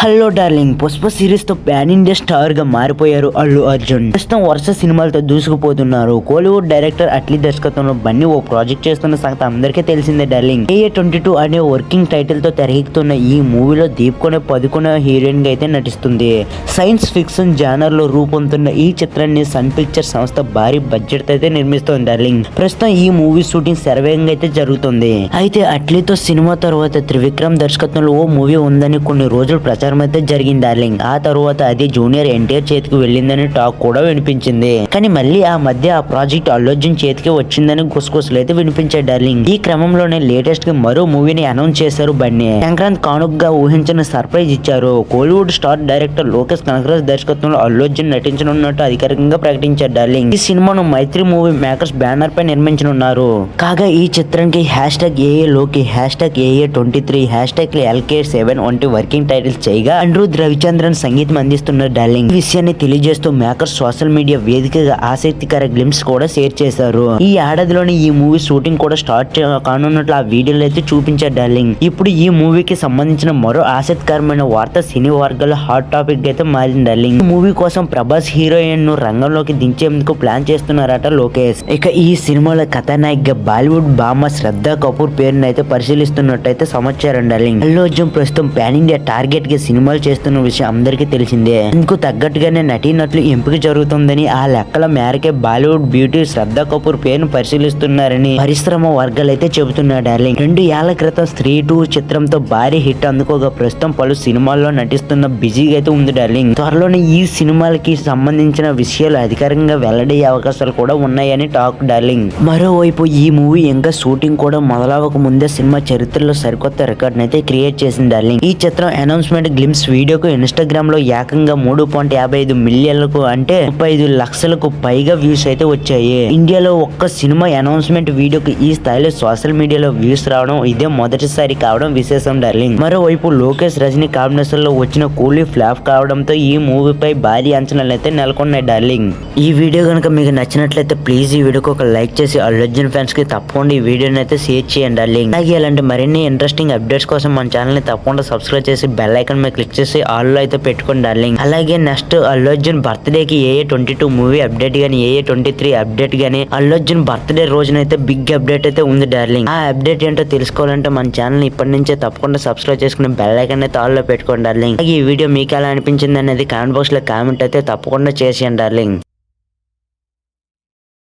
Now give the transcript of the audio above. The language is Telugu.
హలో డార్లింగ్, పుష్ప సిరీస్ తో పాన్ ఇండియా స్టార్ గా మారిపోయారు అల్లు అర్జున్. ప్రస్తుతం వరుస సినిమాలతో దూసుకుపోతున్నారు. కోలీవుడ్ డైరెక్టర్ అట్లీ దర్శకత్వంలో బన్నీ ఓ ప్రాజెక్ట్ చేస్తున్న సంగతి అందరికీ తెలిసిందే డార్లింగ్. AA22 అనే వర్కింగ్ టైటిల్ తో తెరకెక్కుతున్న ఈ మూవీలో దీప్కొనే పదుకొనే హీరోయిన్ గా అయితే నటిస్తుంది. సైన్స్ ఫిక్షన్ జానర్ లో రూపొందుతున్న ఈ చిత్రాన్ని సన్ పిక్చర్ సంస్థ భారీ బడ్జెట్ తో అయితే నిర్మిస్తోంది డార్లింగ్. ప్రస్తుతం ఈ మూవీ షూటింగ్ శరవేగంగా అయితే జరుగుతుంది. అయితే అట్లీతో సినిమా తర్వాత త్రివిక్రమ్ దర్శకత్వంలో ఓ మూవీ ఉందని కొన్ని రోజులు ప్రచారం అయితే జరిగింది డార్లింగ్. ఆ తర్వాత అది జూనియర్ ఎన్టీఆర్ చేతికి వెళ్ళిందని టాక్ కూడా వినిపించింది. కానీ మళ్ళీ ఆ మధ్య ఆ ప్రాజెక్ట్ అల్లు అర్జున్ చేతికి వచ్చిందని గుసగుసలు అయితే వినిపించాయి డార్లింగ్. ఈ క్రమంలోనే లేటెస్ట్ గా మరో మూవీని అనౌన్స్ చేశారు బన్నీ. సంక్రాంతి కానుకగా ఊహించిన సర్ప్రైజ్ ఇచ్చారు. కోలీవుడ్ స్టార్ డైరెక్టర్ లోకేష్ కనగరాజ్ దర్శకత్వంలో అల్లు అర్జున్ నటించనున్నట్టు అధికారికంగా ప్రకటించారు డార్లింగ్. ఈ సినిమాను మైత్రి మూవీ మేకర్స్ బ్యానర్ పై నిర్మించనున్నారు. కాగా ఈ చిత్రానికి #AA లోకి #AA23 #LK7 వంటి వర్కింగ్ టైటిల్స్ చేయగా అనిరుద్ రవిచంద్రన్ సంగీతం అందిస్తున్నారు డార్లింగ్. ఈ విషయాన్ని తెలియజేస్తూ మేకర్స్ సోషల్ మీడియా వేదికగా ఆసక్తికర గ్లింప్స్ కూడా షేర్ చేశారు. ఈ ఏడాదిలోని ఈ మూవీ షూటింగ్ కూడా స్టార్ట్ కానున్నట్లు ఆ వీడియోలో అయితే చూపించారు డార్లింగ్. ఇప్పుడు ఈ మూవీకి సంబంధించిన మరో ఆసక్తికరమైన వార్త సినీ వర్గాల హాట్ టాపిక్ అయితే మారింది డార్లింగ్. ఈ మూవీ కోసం ప్రభాస్ హీరోయిన్ ను రంగంలోకి దించేందుకు ప్లాన్ చేస్తున్నారట లోకేష్. ఇక ఈ సినిమాలో కథానాయిక గా బాలీవుడ్ భామ శ్రద్ధా కపూర్ పేరును అయితే పరిశీలిస్తున్నట్టయితే సమాచారం డార్లింగ్. అల్లు అర్జున్ ప్రస్తుతం పాన్ ఇండియా టార్గెట్ గా సినిమాలు చేస్తున్న విషయం అందరికీ తెలిసిందే. ఇందుకు తగ్గట్టుగానే నటీనటులు ఎంపిక జరుగుతుందని, ఆ లెక్కల మేరకే బాలీవుడ్ బ్యూటీ శ్రద్ధా కపూర్ పేరును పరిశీలిస్తున్నారని పరిశ్రమ వర్గాలు అయితే చెబుతున్నారు డార్లింగ్. 2 ఏళ్ల క్రితం స్త్రీ 2 చిత్రంతో భారీ హిట్ అందుకోగా ప్రస్తుతం పలు సినిమాల్లో నటిస్తున్న బిజీగా అయితే ఉంది డార్లింగ్. త్వరలోనే ఈ సినిమాలకి సంబంధించిన విషయాలు అధికారికంగా వెల్లడయ్యే అవకాశాలు కూడా ఉన్నాయని టాక్ డార్లింగ్. మరోవైపు ఈ మూవీ ఇంకా షూటింగ్ కూడా మొదలవక ముందే సినిమా చరిత్రలో సరికొత్త రికార్డ్ అయితే క్రియేట్ చేసింది డార్లింగ్. ఈ చిత్రం అనౌన్స్మెంట్ గ్లిమ్స్ వీడియోకు ఇన్స్టాగ్రామ్ లో ఏకంగా 3.55 మిలియన్లకు అంటే 35 లక్షలకు పైగా వ్యూస్ అయితే వచ్చాయి. ఇండియాలో ఒక్క సినిమా అనౌన్స్మెంట్ వీడియోకి ఈ స్థాయిలో సోషల్ మీడియాలో వ్యూస్ రావడం ఇదే మొదటిసారి కావడం విశేషం డార్లింగ్. మరోవైపు లోకేష్ రజనీ కాంబినేషన్ లో వచ్చిన కూలీ ఫ్లాప్ కావడంతో ఈ మూవీపై భారీ అంచనాలు అయితే నెలకొన్నాయి డార్లింగ్. ఈ వీడియో కనుక మీకు నచ్చినట్లయితే ప్లీజ్ ఈ వీడియోకి ఒక లైక్ చేసి అల్లు అర్జున్ ఫ్యాన్స్ కి తప్పకుండా ఈ వీడియోని అయితే షేర్ చేయండి డార్లింగ్. అలాగే ఇలాంటి మరిన్ని ఇంట్రెస్టింగ్ అప్డేట్స్ కోసం మన ఛానల్ ని తప్పకుండా సబ్స్క్రైబ్ చేసి బెల్ ఐకాన్ మీద క్లిక్ చేసి ఆల్ లో అయితే పెట్టుకోండి డార్లింగ్. అలాగే నెక్స్ట్ అల్లు అర్జున్ బర్త్డే కి AA22 మూవీ అప్డేట్ గానీ AA23 అప్డేట్ గానీ అల్లు అర్జున్ బర్త్డే రోజునైతే బిగ్ అప్డేట్ అయితే ఉంది డార్లింగ్. ఆ అప్డేట్ ఏంటో తెలుసుకోవాలంటే మన ఛానల్ ఇప్పటి నుంచే తప్పకుండా సబ్స్క్రైబ్ చేసుకుని బెల్ ఐకాన్ అయితే ఆల్ లో పెట్టుకోండి డార్లింగ్. ఈ వీడియో మీకు ఎలా అనిపించింది అనేది కామెంట్ బాక్స్ లో కామెంట్ అయితే తప్పకుండా చేసేయండి డార్లింగ్.